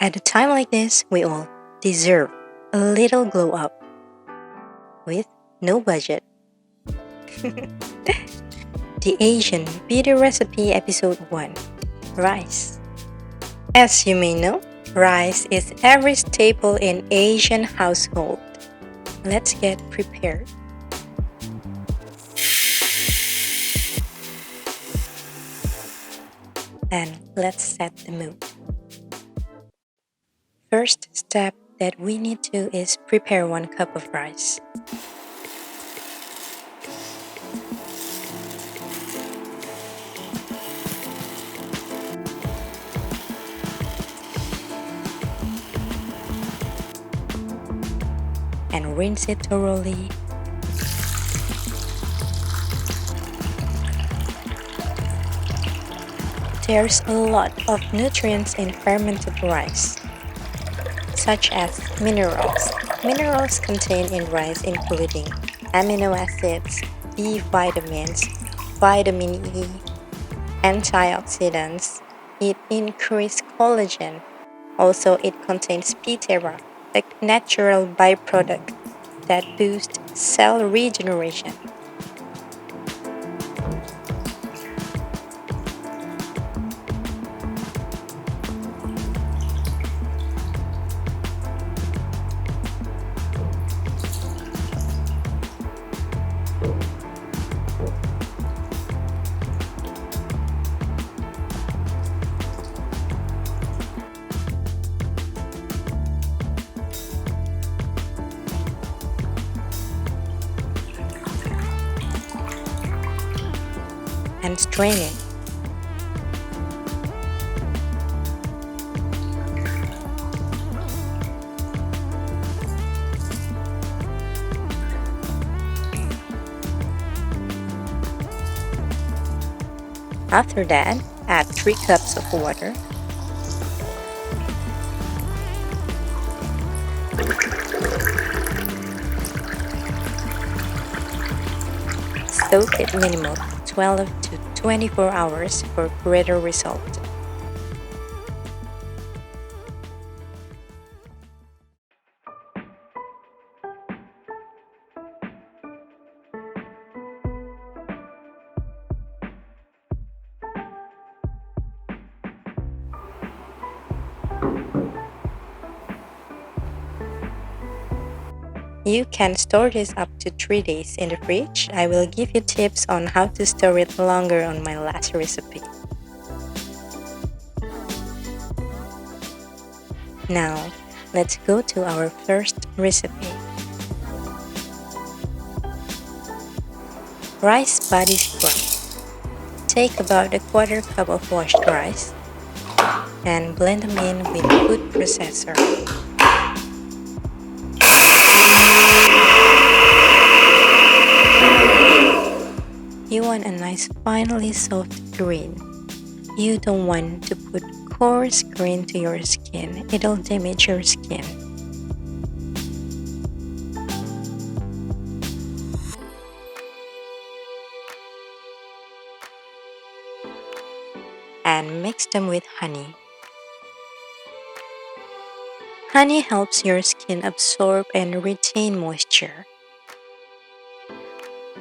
At a time like this, we all deserve a little glow up with no budget. The Asian Beauty Recipe Episode 1: Rice. As you may know, rice is every staple in Asian household. Let's get prepared. And let's set the mood. First step that we need to is prepare 1 cup of rice. And rinse it thoroughly. There's a lot of nutrients in fermented rice, such as minerals. Minerals contained in rice including amino acids, B vitamins, vitamin E, antioxidants. It increases collagen. Also, it contains P-terra, a natural byproduct that boosts cell regeneration. And strain it. After that, add 3 cups of water. Soak it minimum 12 to 24 hours for greater result. You can store this up to 3 days in the fridge. I will give you tips on how to store it longer on my last recipe. Now, let's go to our first recipe. Rice body scrub. Take about a 1/4 cup of washed rice and blend them in with a food processor. You want a nice finely soft grain. You don't want to put coarse grain to your skin. It'll damage your skin. And mix them with honey. Honey helps your skin absorb and retain moisture.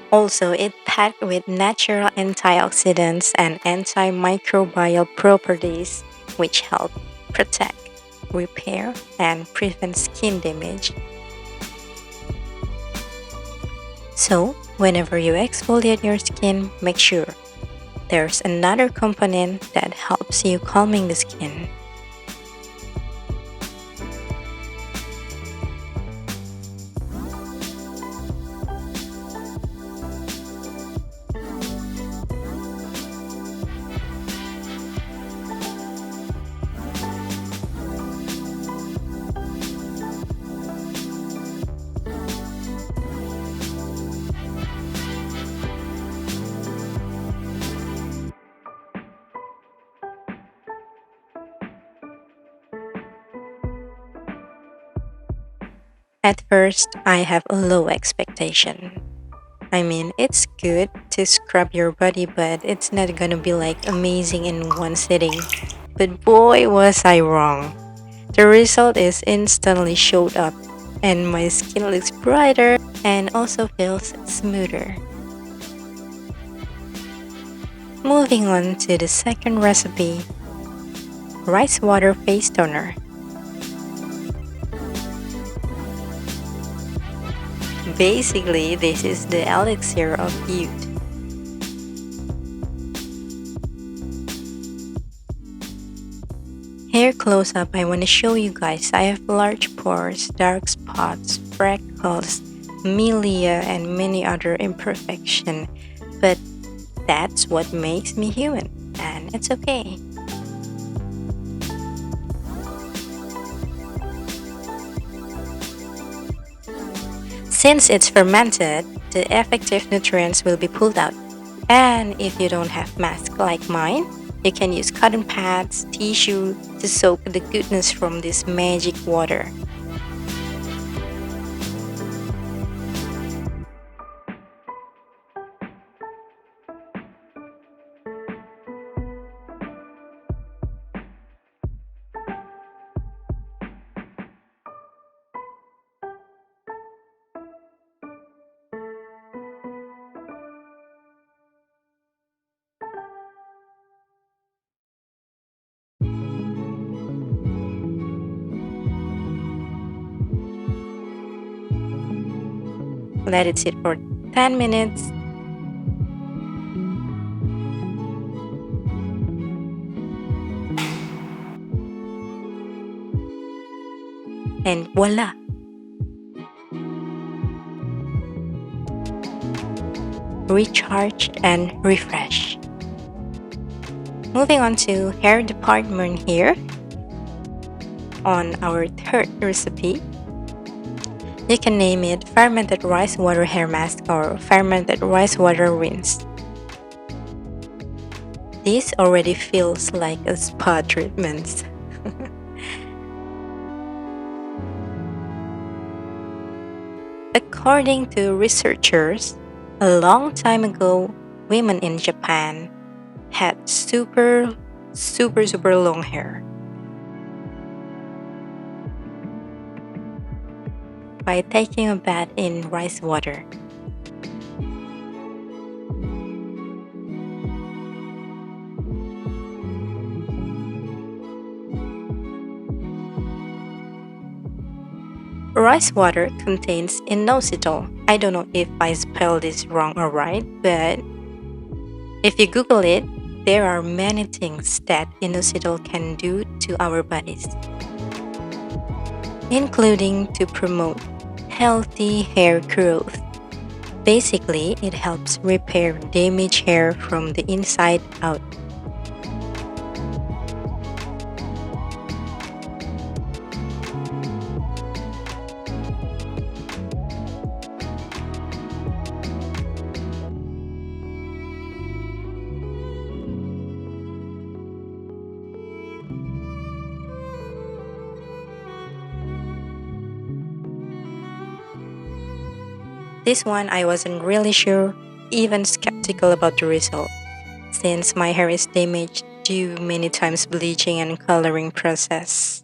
Also, it's packed with natural antioxidants and antimicrobial properties which help protect, repair, and prevent skin damage. So, whenever you exfoliate your skin, make sure there's another component that helps you calming the skin. At first, I have a low expectation. I mean, it's good to scrub your body, but it's not gonna be like amazing in one sitting. But boy, was I wrong. The result is instantly showed up, and my skin looks brighter and also feels smoother. Moving on to the second recipe, rice water face toner. Basically, this is the elixir of youth. Here close up, I want to show you guys I have large pores, dark spots, freckles, milia, and many other imperfections. But that's what makes me human, and it's okay. Since it's fermented, the effective nutrients will be pulled out. And if you don't have mask like mine, you can use cotton pads, tissue to soak the goodness from this magic water. Let it sit for 10 minutes. And voila! Recharge and refresh. Moving on to hair department here. On our third recipe, you can name it fermented rice water hair mask or fermented rice water rinse. This already feels like a spa treatment. According to researchers, a long time ago, women in Japan had super long hair. By taking a bath in rice water. Rice water contains inositol. I don't know if I spelled this wrong or right, but if you Google it, there are many things that inositol can do to our bodies, including to promote healthy hair growth. Basically, it helps repair damaged hair from the inside out. This one I wasn't really sure, even skeptical about the result, since my hair is damaged due many times bleaching and coloring process.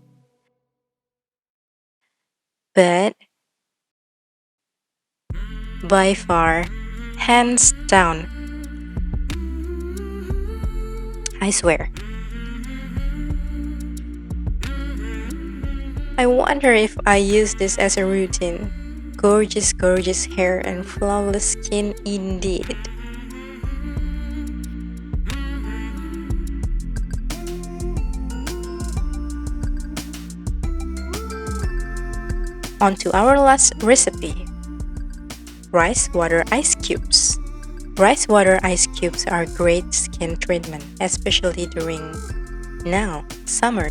But by far, hands down, I swear. I wonder if I use this as a routine. Gorgeous hair and flawless skin indeed. On to our last recipe, rice water ice cubes. Rice water ice cubes are great skin treatment, especially during now, summer.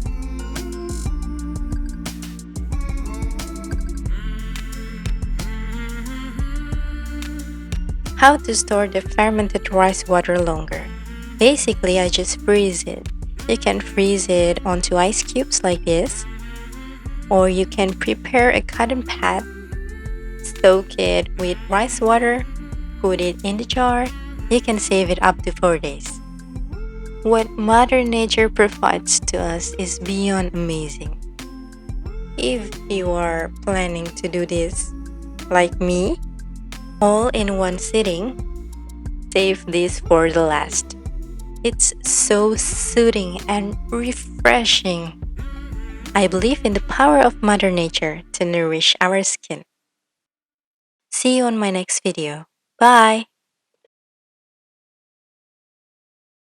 How to store the fermented rice water longer. Basically, I just freeze it. You can freeze it onto ice cubes like this, or you can prepare a cotton pad, soak it with rice water, put it in the jar. You can save it up to 4 days. What Mother Nature provides to us is beyond amazing. if you are planning to do this like me, all in one sitting, save this for the last. It's so soothing and refreshing. I believe in the power of Mother Nature to nourish our skin. See you on my next video. Bye!